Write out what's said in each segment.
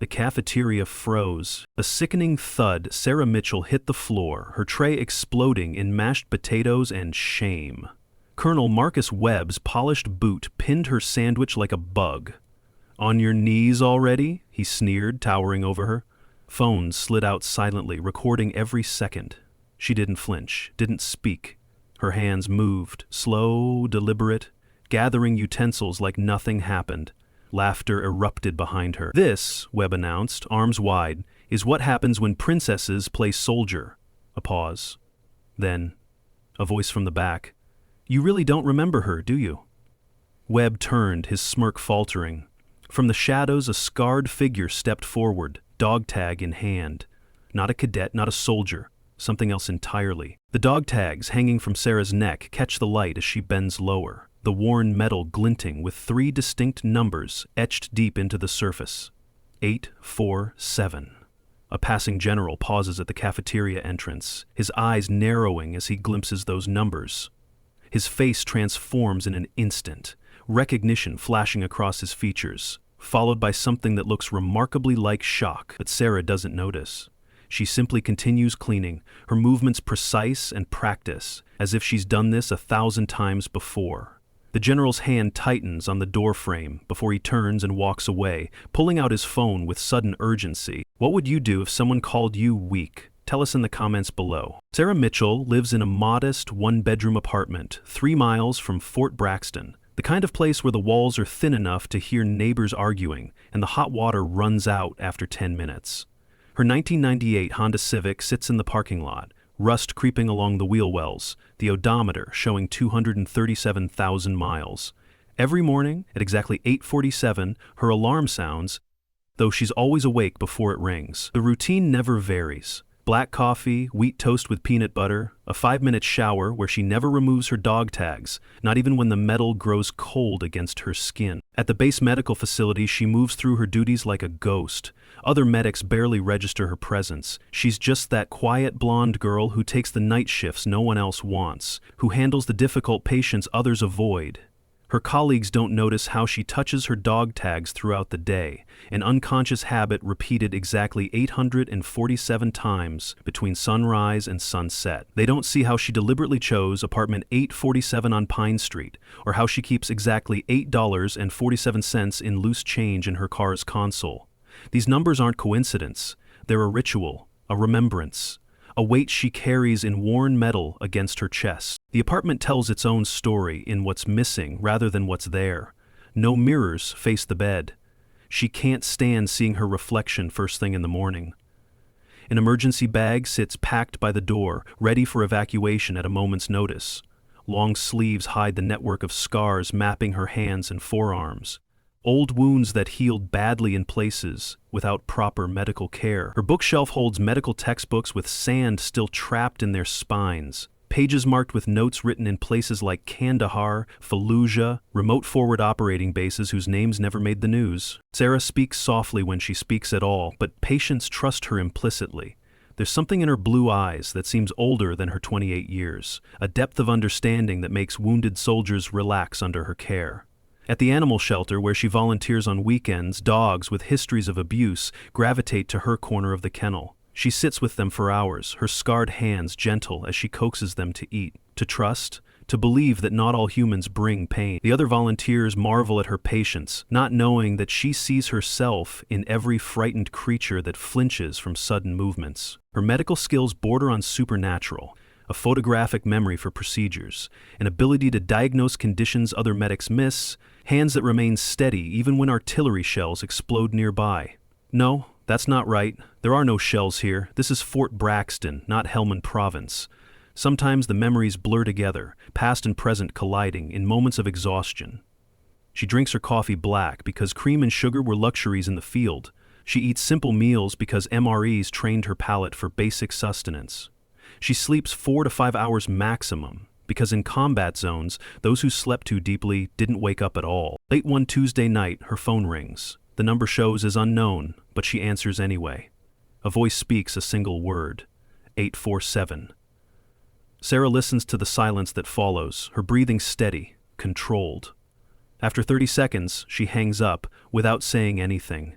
The cafeteria froze. A sickening thud, Sarah Mitchell hit the floor, her tray exploding in mashed potatoes and shame. Colonel Marcus Webb's polished boot pinned her sandwich like a bug. "On your knees already?" he sneered, towering over her. Phones slid out silently, recording every second. She didn't flinch, didn't speak. Her hands moved, slow, deliberate, gathering utensils like nothing happened. Laughter erupted behind her. "This," Webb announced, arms wide, "is what happens when princesses play soldier." A pause. Then, a voice from the back. "You really don't remember her, do you?" Webb turned, his smirk faltering. From the shadows, a scarred figure stepped forward, dog tag in hand. Not a cadet, not a soldier, something else entirely. The dog tags hanging from Sarah's neck catch the light as she bends lower, the worn metal glinting with 3 distinct numbers etched deep into the surface. 847. A passing general pauses at the cafeteria entrance, his eyes narrowing as he glimpses those numbers. His face transforms in an instant, recognition flashing across his features, followed by something that looks remarkably like shock, but Sarah doesn't notice. She simply continues cleaning, her movements precise and practiced, as if she's done this 1,000 times before. The general's hand tightens on the door frame before he turns and walks away, pulling out his phone with sudden urgency. What would you do if someone called you weak? Tell us in the comments below. Sarah Mitchell lives in a modest 1-bedroom apartment 3 miles from Fort Braxton, the kind of place where the walls are thin enough to hear neighbors arguing and the hot water runs out after 10 minutes. Her 1998 Honda Civic sits in the parking lot, rust creeping along the wheel wells, the odometer showing 237,000 miles. Every morning, at exactly 8:47, her alarm sounds, though she's always awake before it rings. The routine never varies. Black coffee, wheat toast with peanut butter, a 5-minute shower where she never removes her dog tags, not even when the metal grows cold against her skin. At the base medical facility, she moves through her duties like a ghost. Other medics barely register her presence. She's just that quiet blonde girl who takes the night shifts no one else wants, who handles the difficult patients others avoid. Her colleagues don't notice how she touches her dog tags throughout the day, an unconscious habit repeated exactly 847 times between sunrise and sunset. They don't see how she deliberately chose apartment 847 on Pine Street, or how she keeps exactly $8.47 in loose change in her car's console. These numbers aren't coincidence. They're a ritual, a remembrance, a weight she carries in worn metal against her chest. The apartment tells its own story in what's missing rather than what's there. No mirrors face the bed. She can't stand seeing her reflection first thing in the morning. An emergency bag sits packed by the door, ready for evacuation at a moment's notice. Long sleeves hide the network of scars mapping her hands and forearms. Old wounds that healed badly in places without proper medical care. Her bookshelf holds medical textbooks with sand still trapped in their spines. Pages marked with notes written in places like Kandahar, Fallujah, remote forward operating bases whose names never made the news. Sarah speaks softly when she speaks at all, but patients trust her implicitly. There's something in her blue eyes that seems older than her 28 years, a depth of understanding that makes wounded soldiers relax under her care. At the animal shelter where she volunteers on weekends, dogs with histories of abuse gravitate to her corner of the kennel. She sits with them for hours, her scarred hands gentle as she coaxes them to eat, to trust, to believe that not all humans bring pain. The other volunteers marvel at her patience, not knowing that she sees herself in every frightened creature that flinches from sudden movements. Her medical skills border on supernatural, a photographic memory for procedures, an ability to diagnose conditions other medics miss, hands that remain steady even when artillery shells explode nearby. No, that's not right. There are no shells here. This is Fort Braxton, not Helmand Province. Sometimes the memories blur together, past and present colliding in moments of exhaustion. She drinks her coffee black because cream and sugar were luxuries in the field. She eats simple meals because MREs trained her palate for basic sustenance. She sleeps 4 to 5 hours maximum, because in combat zones, those who slept too deeply didn't wake up at all. Late one Tuesday night, her phone rings. The number shows as unknown, but she answers anyway. A voice speaks a single word, 847. Sarah listens to the silence that follows, her breathing steady, controlled. After 30 seconds, she hangs up without saying anything.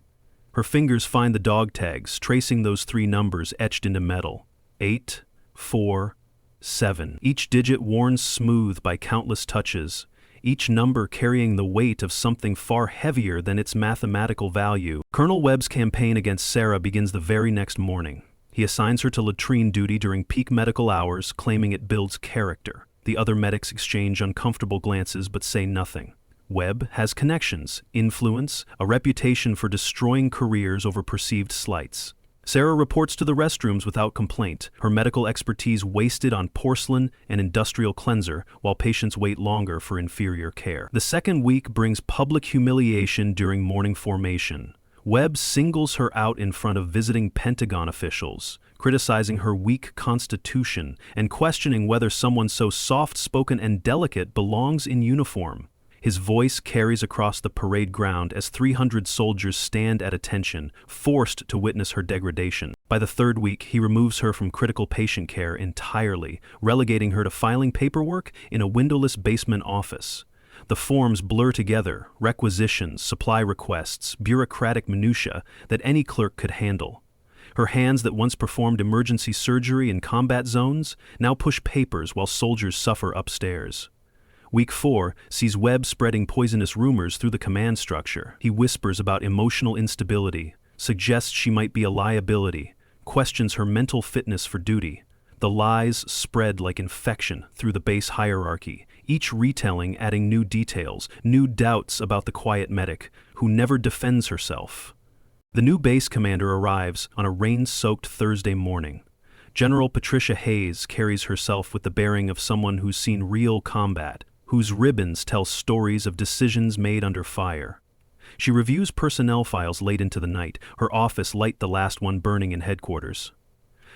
Her fingers find the dog tags, tracing those 3 numbers etched into metal. 8, 4, 7. Each digit worn smooth by countless touches, each number carrying the weight of something far heavier than its mathematical value. Colonel Webb's campaign against Sarah begins the very next morning. He assigns her to latrine duty during peak medical hours, claiming it builds character. The other medics exchange uncomfortable glances but say nothing. Webb has connections, influence, a reputation for destroying careers over perceived slights. Sarah reports to the restrooms without complaint, her medical expertise wasted on porcelain and industrial cleanser while patients wait longer for inferior care. The second week brings public humiliation during morning formation. Webb singles her out in front of visiting Pentagon officials, criticizing her weak constitution and questioning whether someone so soft-spoken and delicate belongs in uniform. His voice carries across the parade ground as 300 soldiers stand at attention, forced to witness her degradation. By the third week, he removes her from critical patient care entirely, relegating her to filing paperwork in a windowless basement office. The forms blur together, requisitions, supply requests, bureaucratic minutiae that any clerk could handle. Her hands that once performed emergency surgery in combat zones now push papers while soldiers suffer upstairs. Week 4 sees Webb spreading poisonous rumors through the command structure. He whispers about emotional instability, suggests she might be a liability, questions her mental fitness for duty. The lies spread like infection through the base hierarchy, each retelling adding new details, new doubts about the quiet medic who never defends herself. The new base commander arrives on a rain-soaked Thursday morning. General Patricia Hayes carries herself with the bearing of someone who's seen real combat, whose ribbons tell stories of decisions made under fire. She reviews personnel files late into the night, her office light the last one burning in headquarters.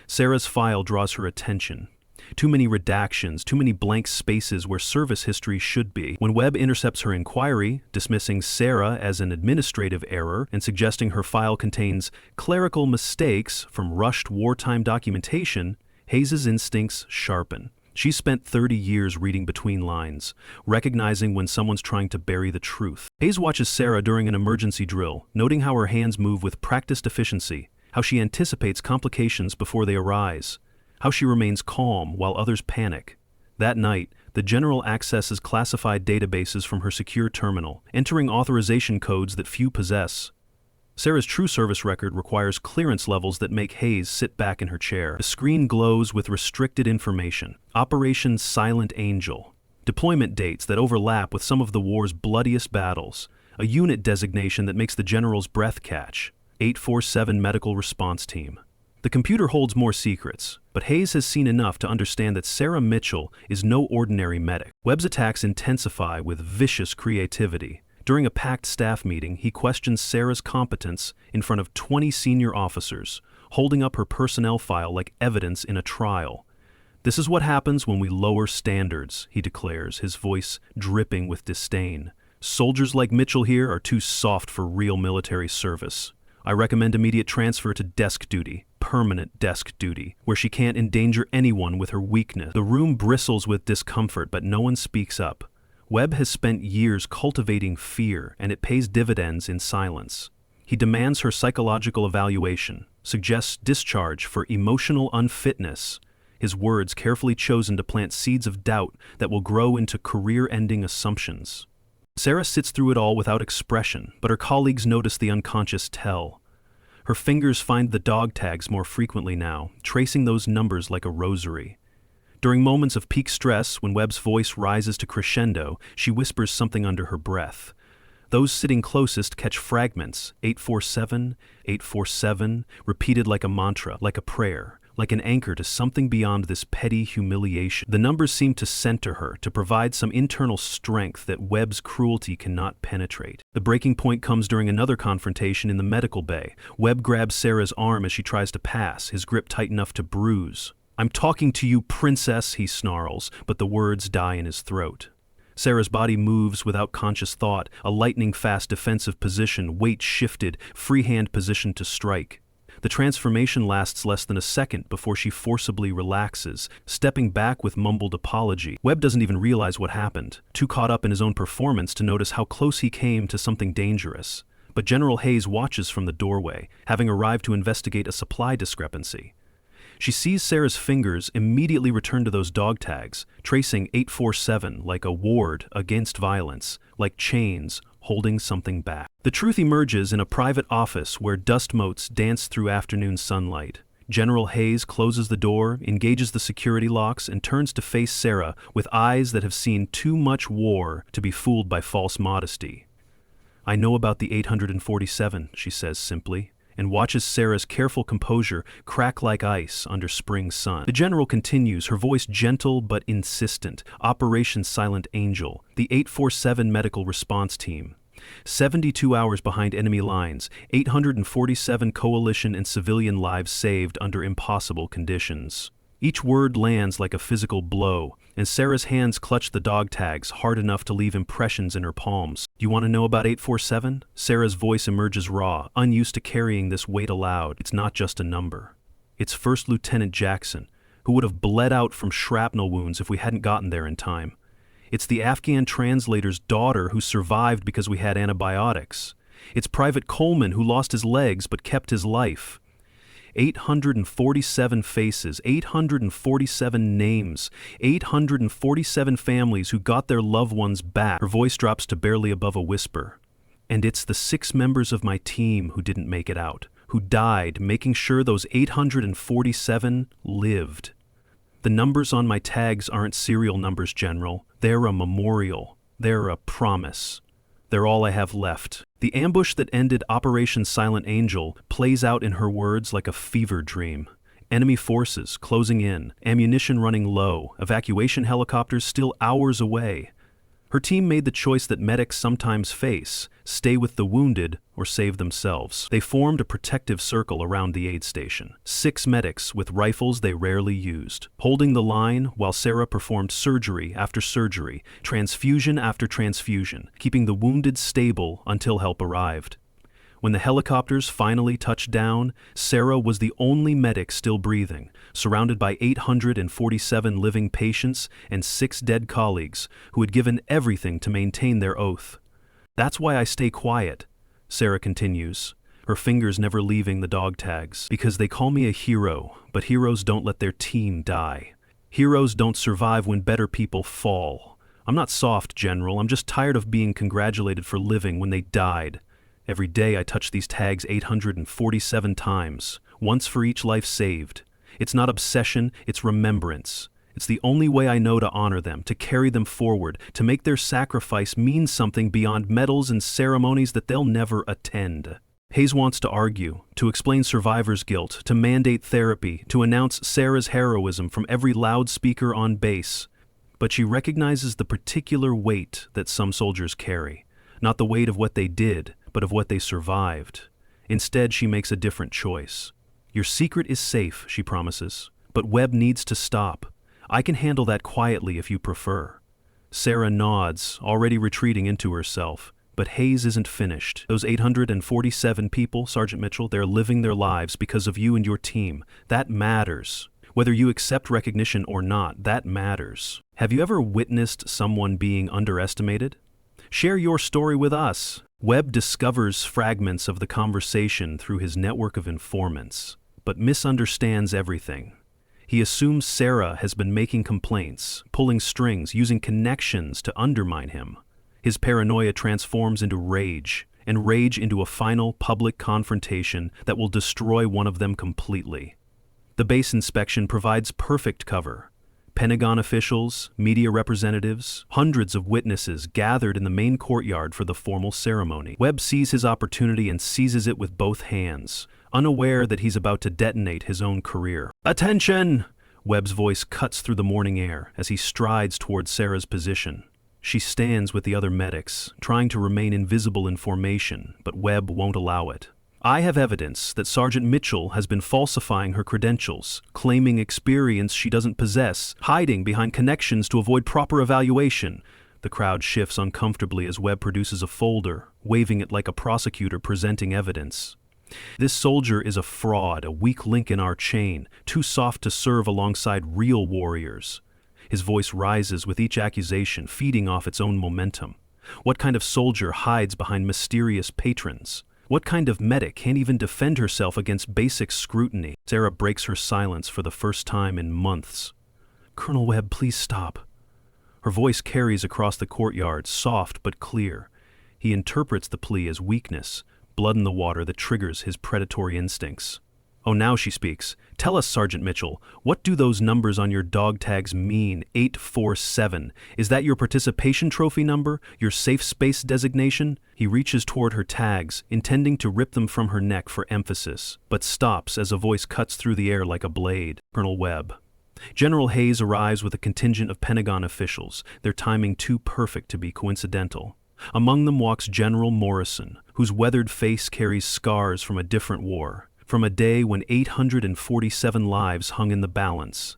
Sarah's file draws her attention. Too many redactions, too many blank spaces where service history should be. When Webb intercepts her inquiry, dismissing Sarah as an administrative error and suggesting her file contains clerical mistakes from rushed wartime documentation, Hayes's instincts sharpen. She spent 30 years reading between lines, recognizing when someone's trying to bury the truth. Hayes watches Sarah during an emergency drill, noting how her hands move with practiced efficiency, how she anticipates complications before they arise, how she remains calm while others panic. That night, the general accesses classified databases from her secure terminal, entering authorization codes that few possess. Sarah's true service record requires clearance levels that make Hayes sit back in her chair. The screen glows with restricted information. Operation Silent Angel. Deployment dates that overlap with some of the war's bloodiest battles. A unit designation that makes the general's breath catch. 847 Medical Response Team. The computer holds more secrets, but Hayes has seen enough to understand that Sarah Mitchell is no ordinary medic. Webb's attacks intensify with vicious creativity. During a packed staff meeting, he questions Sarah's competence in front of 20 senior officers, holding up her personnel file like evidence in a trial. "This is what happens when we lower standards," he declares, his voice dripping with disdain. "Soldiers like Mitchell here are too soft for real military service. I recommend immediate transfer to desk duty, permanent desk duty, where she can't endanger anyone with her weakness." The room bristles with discomfort, but no one speaks up. Webb has spent years cultivating fear, and it pays dividends in silence. He demands her psychological evaluation, suggests discharge for emotional unfitness, his words carefully chosen to plant seeds of doubt that will grow into career-ending assumptions. Sarah sits through it all without expression, but her colleagues notice the unconscious tell. Her fingers find the dog tags more frequently now, tracing those numbers like a rosary. During moments of peak stress, when Webb's voice rises to crescendo, she whispers something under her breath. Those sitting closest catch fragments, 847, 847, repeated like a mantra, like a prayer, like an anchor to something beyond this petty humiliation. The numbers seem to center her, to provide some internal strength that Webb's cruelty cannot penetrate. The breaking point comes during another confrontation in the medical bay. Webb grabs Sarah's arm as she tries to pass, his grip tight enough to bruise. "I'm talking to you, princess," he snarls, but the words die in his throat. Sarah's body moves without conscious thought, a lightning-fast defensive position, weight shifted, free hand positioned to strike. The transformation lasts less than a second before she forcibly relaxes, stepping back with mumbled apology. Webb doesn't even realize what happened, too caught up in his own performance to notice how close he came to something dangerous. but General Hayes watches from the doorway, having arrived to investigate a supply discrepancy. She sees Sarah's fingers immediately return to those dog tags, tracing 847 like a ward against violence, like chains holding something back. The truth emerges in a private office where dust motes dance through afternoon sunlight. General Hayes closes the door, engages the security locks, and turns to face Sarah with eyes that have seen too much war to be fooled by false modesty. "I know about the 847, she says simply, and watches Sarah's careful composure crack like ice under spring sun. The general continues, her voice gentle but insistent. Operation Silent Angel, the 847 Medical Response Team. 72 hours behind enemy lines, 847 coalition and civilian lives saved under impossible conditions. Each word lands like a physical blow, and Sarah's hands clutch the dog tags hard enough to leave impressions in her palms. "Do you want to know about 847? Sarah's voice emerges raw, unused to carrying this weight aloud. "It's not just a number. It's First Lieutenant Jackson, who would have bled out from shrapnel wounds if we hadn't gotten there in time. It's the Afghan translator's daughter who survived because we had antibiotics. It's Private Coleman who lost his legs but kept his life. 847 faces, 847 names, 847 families who got their loved ones back." Her voice drops to barely above a whisper. "And it's the 6 members of my team who didn't make it out, who died making sure those 847 lived. The numbers on my tags aren't serial numbers, General. They're a memorial. They're a promise. They're all I have left." The ambush that ended Operation Silent Angel plays out in her words like a fever dream. Enemy forces closing in, ammunition running low, evacuation helicopters still hours away. Her team made the choice that medics sometimes face: stay with the wounded or save themselves. They formed a protective circle around the aid station. 6 medics with rifles they rarely used, holding the line while Sarah performed surgery after surgery, transfusion after transfusion, keeping the wounded stable until help arrived. When the helicopters finally touched down, Sarah was the only medic still breathing, surrounded by 847 living patients and 6 dead colleagues who had given everything to maintain their oath. "That's why I stay quiet," Sarah continues, her fingers never leaving the dog tags. "Because they call me a hero, but heroes don't let their team die. Heroes don't survive when better people fall. I'm not soft, General. I'm just tired of being congratulated for living when they died. Every day I touch these tags 847 times, once for each life saved. It's not obsession, it's remembrance. It's the only way I know to honor them, to carry them forward, to make their sacrifice mean something beyond medals and ceremonies that they'll never attend." Hayes wants to argue, to explain survivor's guilt, to mandate therapy, to announce Sarah's heroism from every loudspeaker on base. But she recognizes the particular weight that some soldiers carry. Not the weight of what they did, but of what they survived. Instead, she makes a different choice. "Your secret is safe," she promises, "but Webb needs to stop. I can handle that quietly if you prefer." Sarah nods, already retreating into herself. But Hayes isn't finished. "Those 847 people, Sergeant Mitchell, they're living their lives because of you and your team. That matters. Whether you accept recognition or not, that matters. Have you ever witnessed someone being underestimated? Share your story with us." Webb discovers fragments of the conversation through his network of informants, but misunderstands everything. He assumes Sarah has been making complaints, pulling strings, using connections to undermine him. His paranoia transforms into rage, and rage into a final public confrontation that will destroy one of them completely. The base inspection provides perfect cover. Pentagon officials, media representatives, hundreds of witnesses gathered in the main courtyard for the formal ceremony. Webb sees his opportunity and seizes it with both hands, unaware that he's about to detonate his own career. "Attention!" Webb's voice cuts through the morning air as he strides toward Sarah's position. She stands with the other medics, trying to remain invisible in formation, but Webb won't allow it. "I have evidence that Sergeant Mitchell has been falsifying her credentials, claiming experience she doesn't possess, hiding behind connections to avoid proper evaluation." The crowd shifts uncomfortably as Webb produces a folder, waving it like a prosecutor presenting evidence. "This soldier is a fraud, a weak link in our chain, too soft to serve alongside real warriors." His voice rises with each accusation, feeding off its own momentum. What kind of soldier hides behind mysterious patrons? What kind of medic can't even defend herself against basic scrutiny? Sarah breaks her silence for the first time in months. Colonel Webb, please stop. Her voice carries across the courtyard, soft but clear. He interprets the plea as weakness, blood in the water that triggers his predatory instincts. Oh, now she speaks. Tell us, Sergeant Mitchell, what do those numbers on your dog tags mean? 847. Is that your participation trophy number? Your safe space designation? He reaches toward her tags, intending to rip them from her neck for emphasis, but stops as a voice cuts through the air like a blade. Colonel Webb. General Hayes arrives with a contingent of Pentagon officials, their timing too perfect to be coincidental. Among them walks General Morrison, whose weathered face carries scars from a different war, from a day when 847 lives hung in the balance.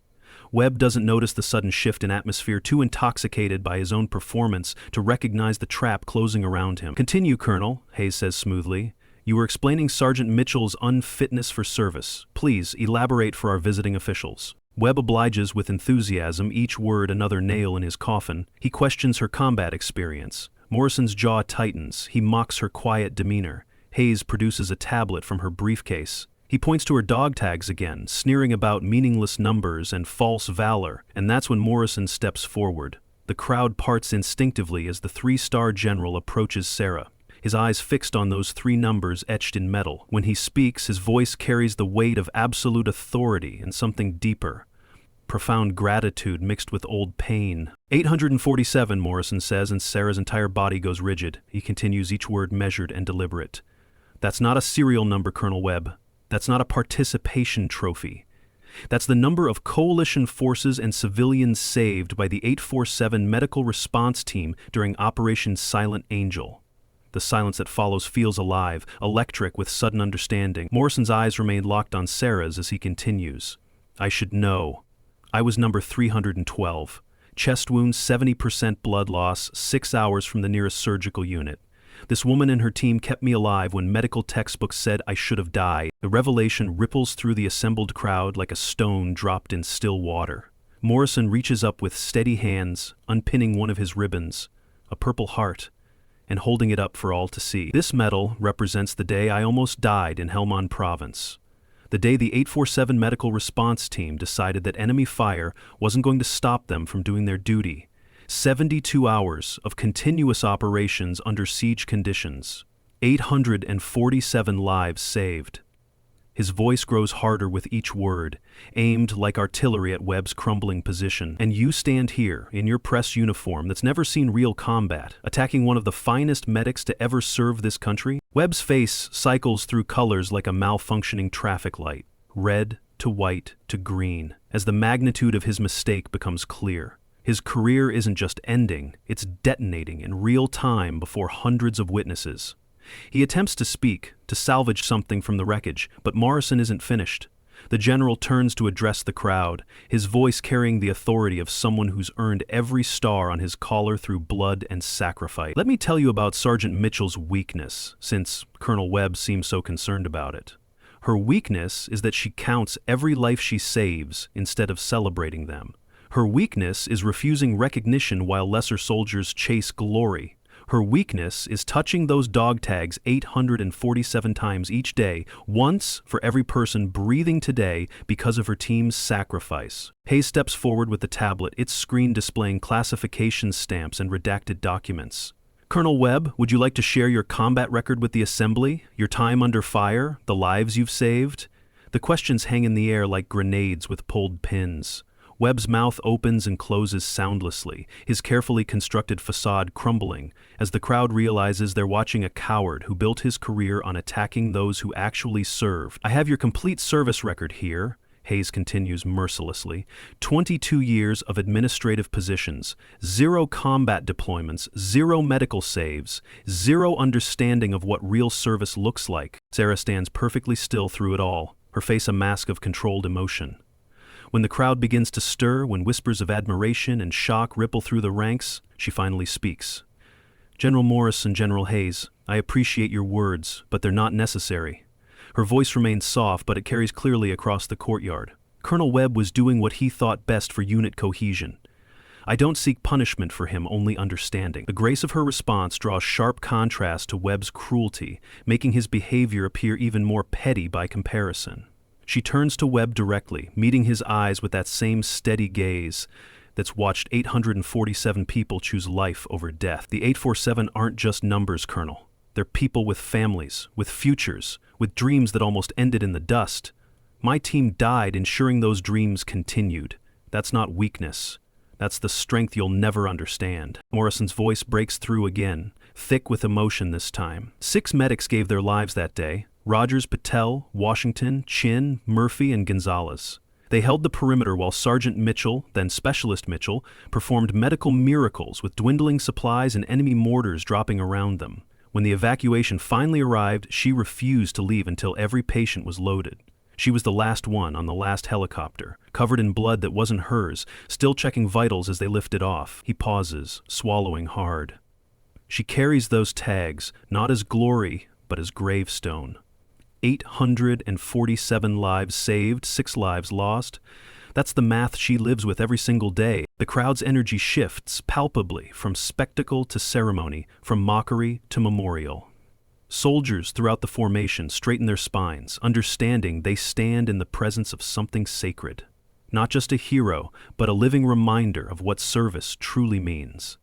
Webb doesn't notice the sudden shift in atmosphere, too intoxicated by his own performance to recognize the trap closing around him. Continue, Colonel, Hayes says smoothly. You were explaining Sergeant Mitchell's unfitness for service. Please elaborate for our visiting officials. Webb obliges with enthusiasm, each word another nail in his coffin. He questions her combat experience. Morrison's jaw tightens. He mocks her quiet demeanor. Hayes produces a tablet from her briefcase. He points to her dog tags again, sneering about meaningless numbers and false valor, and that's when Morrison steps forward. The crowd parts instinctively as the three-star general approaches Sarah, his eyes fixed on those 3 numbers etched in metal. When he speaks, his voice carries the weight of absolute authority and something deeper. Profound gratitude mixed with old pain. 847, Morrison says, and Sarah's entire body goes rigid. He continues, each word measured and deliberate. That's not a serial number, Colonel Webb. That's not a participation trophy. That's the number of coalition forces and civilians saved by the 847 medical response team during Operation Silent Angel. The silence that follows feels alive, electric with sudden understanding. Morrison's eyes remain locked on Sarah's as he continues. I should know. I was number 312. Chest wound, 70% blood loss, 6 hours from the nearest surgical unit. This woman and her team kept me alive when medical textbooks said I should have died. The revelation ripples through the assembled crowd like a stone dropped in still water. Morrison reaches up with steady hands, unpinning one of his ribbons, a purple heart, and holding it up for all to see. This medal represents the day I almost died in Helmand Province. The day the 847 medical response team decided that enemy fire wasn't going to stop them from doing their duty. 72 hours of continuous operations under siege conditions. 847 lives saved. His voice grows harder with each word, aimed like artillery at Webb's crumbling position. And you stand here, in your press uniform that's never seen real combat, attacking one of the finest medics to ever serve this country? Webb's face cycles through colors like a malfunctioning traffic light, red to white to green, as the magnitude of his mistake becomes clear. His career isn't just ending, it's detonating in real time before hundreds of witnesses. He attempts to speak, to salvage something from the wreckage, but Morrison isn't finished. The general turns to address the crowd, his voice carrying the authority of someone who's earned every star on his collar through blood and sacrifice. Let me tell you about Sergeant Mitchell's weakness, since Colonel Webb seems so concerned about it. Her weakness is that she counts every life she saves instead of celebrating them. Her weakness is refusing recognition while lesser soldiers chase glory. Her weakness is touching those dog tags 847 times each day, once for every person breathing today because of her team's sacrifice. Hayes steps forward with the tablet, its screen displaying classification stamps and redacted documents. Colonel Webb, would you like to share your combat record with the Assembly? Your time under fire? The lives you've saved? The questions hang in the air like grenades with pulled pins. Webb's mouth opens and closes soundlessly, his carefully constructed facade crumbling, as the crowd realizes they're watching a coward who built his career on attacking those who actually served. I have your complete service record here, Hayes continues mercilessly. 22 years of administrative positions, 0 combat deployments, 0 medical saves, 0 understanding of what real service looks like. Sarah stands perfectly still through it all, her face a mask of controlled emotion. When the crowd begins to stir, when whispers of admiration and shock ripple through the ranks, she finally speaks. General Morris and General Hayes, I appreciate your words, but they're not necessary. Her voice remains soft, but it carries clearly across the courtyard. Colonel Webb was doing what he thought best for unit cohesion. I don't seek punishment for him, only understanding. The grace of her response draws sharp contrast to Webb's cruelty, making his behavior appear even more petty by comparison. She turns to Webb directly, meeting his eyes with that same steady gaze that's watched 847 people choose life over death. The 847 aren't just numbers, Colonel. They're people with families, with futures, with dreams that almost ended in the dust. My team died ensuring those dreams continued. That's not weakness. That's the strength you'll never understand. Morrison's voice breaks through again, thick with emotion this time. 6 medics gave their lives that day: Rogers, Patel, Washington, Chin, Murphy, and Gonzalez. They held the perimeter while Sergeant Mitchell, then Specialist Mitchell, performed medical miracles with dwindling supplies and enemy mortars dropping around them. When the evacuation finally arrived, she refused to leave until every patient was loaded. She was the last one on the last helicopter, covered in blood that wasn't hers, still checking vitals as they lifted off. He pauses, swallowing hard. She carries those tags, not as glory, but as gravestone. 847 lives saved, 6 lives lost. That's the math she lives with every single day. The crowd's energy shifts palpably from spectacle to ceremony, from mockery to memorial. Soldiers throughout the formation straighten their spines, understanding they stand in the presence of something sacred. Not just a hero, but a living reminder of what service truly means.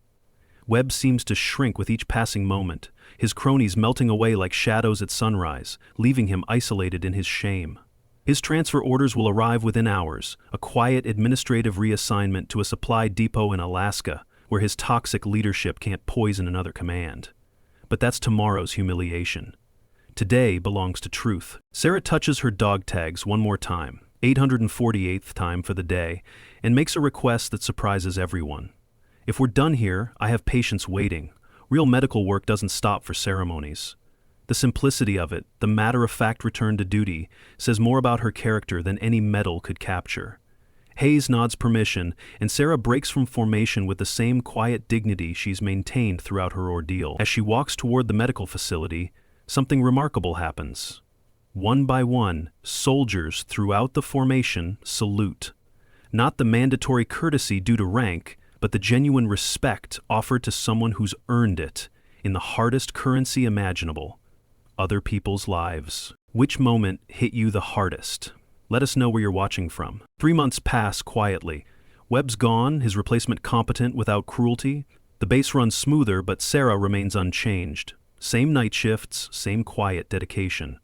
Webb seems to shrink with each passing moment, his cronies melting away like shadows at sunrise, leaving him isolated in his shame. His transfer orders will arrive within hours, a quiet administrative reassignment to a supply depot in Alaska, where his toxic leadership can't poison another command. But that's tomorrow's humiliation. Today belongs to truth. Sarah touches her dog tags one more time, 848th time for the day, and makes a request that surprises everyone. If we're done here, I have patients waiting. Real medical work doesn't stop for ceremonies. The simplicity of it, the matter-of-fact return to duty, says more about her character than any medal could capture. Hayes nods permission, and Sarah breaks from formation with the same quiet dignity she's maintained throughout her ordeal. As she walks toward the medical facility, something remarkable happens. One by one, soldiers throughout the formation salute. Not the mandatory courtesy due to rank, but the genuine respect offered to someone who's earned it in the hardest currency imaginable: other people's lives. Which moment hit you the hardest? Let us know where you're watching from. 3 months pass quietly. Webb's gone, his replacement competent without cruelty. The base runs smoother, but Sarah remains unchanged. Same night shifts, same quiet dedication.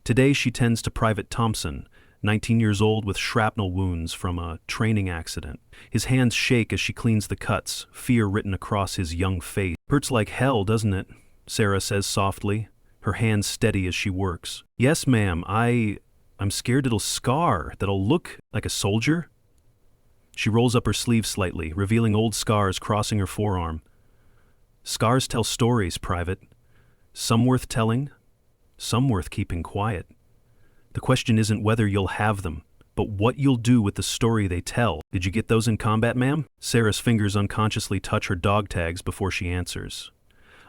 Today she tends to Private Thompson, 19 years old with shrapnel wounds from a training accident. His hands shake as she cleans the cuts, fear written across his young face. Hurts like hell, doesn't it? Sarah says softly, her hands steady as she works. Yes, ma'am, I'm scared it'll scar, that'll look like a soldier. She rolls up her sleeve slightly, revealing old scars crossing her forearm. Scars tell stories, Private. Some worth telling, some worth keeping quiet. The question isn't whether you'll have them, but what you'll do with the story they tell. Did you get those in combat, ma'am? Sarah's fingers unconsciously touch her dog tags before she answers.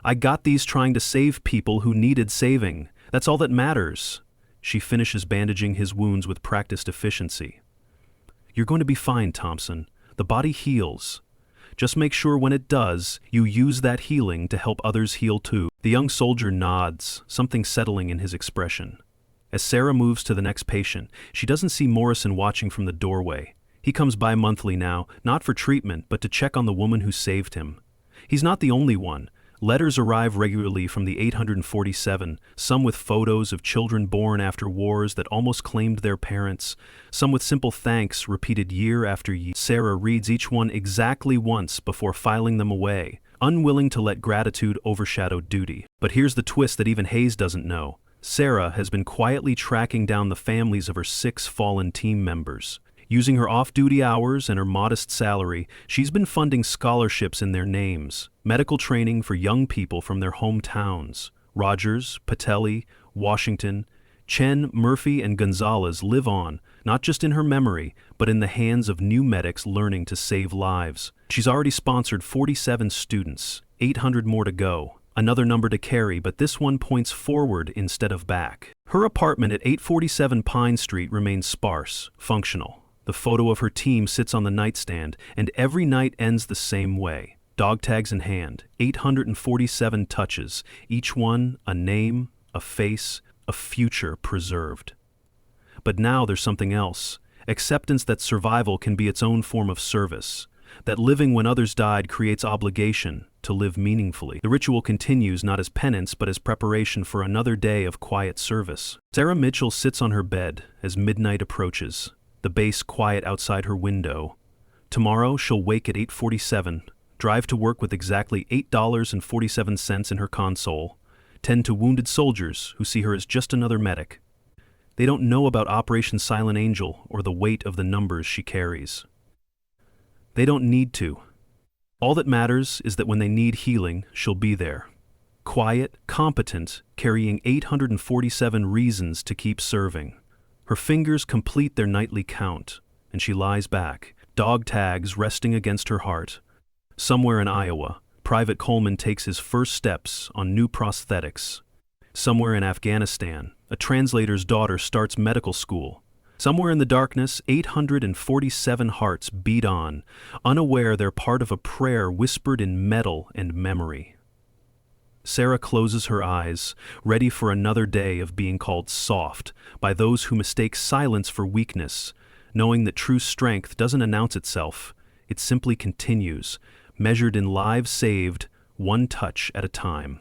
I got these trying to save people who needed saving. That's all that matters. She finishes bandaging his wounds with practiced efficiency. You're going to be fine, Thompson. The body heals. Just make sure when it does, you use that healing to help others heal too. The young soldier nods, something settling in his expression. As Sarah moves to the next patient, she doesn't see Morrison watching from the doorway. He comes by monthly now, not for treatment, but to check on the woman who saved him. He's not the only one. Letters arrive regularly from the 847, some with photos of children born after wars that almost claimed their parents, some with simple thanks repeated year after year. Sarah reads each one exactly once before filing them away, unwilling to let gratitude overshadow duty. But here's the twist that even Hayes doesn't know. Sarah has been quietly tracking down the families of her 6 fallen team members. Using her off-duty hours and her modest salary, she's been funding scholarships in their names, medical training for young people from their hometowns. Rogers, Patelli, Washington, Chen, Murphy, and Gonzalez live on, not just in her memory, but in the hands of new medics learning to save lives. She's already sponsored 47 students, 800 more to go. Another number to carry, but this one points forward instead of back. Her apartment at 847 Pine Street remains sparse, functional. The photo of her team sits on the nightstand, and every night ends the same way. Dog tags in hand, 847 touches, each one a name, a face, a future preserved. But now there's something else. Acceptance that survival can be its own form of service. That living when others died creates obligation to live meaningfully. The ritual continues not as penance but as preparation for another day of quiet service. Sarah Mitchell sits on her bed as midnight approaches, the bass quiet outside her window. Tomorrow she'll wake at 8:47, drive to work with exactly $8.47 in her console, tend to wounded soldiers who see her as just another medic. They don't know about Operation Silent Angel or the weight of the numbers she carries. They don't need to. All that matters is that when they need healing, she'll be there. Quiet, competent, carrying 847 reasons to keep serving. Her fingers complete their nightly count, and she lies back, dog tags resting against her heart. Somewhere in Iowa, Private Coleman takes his first steps on new prosthetics. Somewhere in Afghanistan, a translator's daughter starts medical school. Somewhere in the darkness, 847 hearts beat on, unaware they're part of a prayer whispered in metal and memory. Sarah closes her eyes, ready for another day of being called soft by those who mistake silence for weakness, knowing that true strength doesn't announce itself, it simply continues, measured in lives saved, one touch at a time.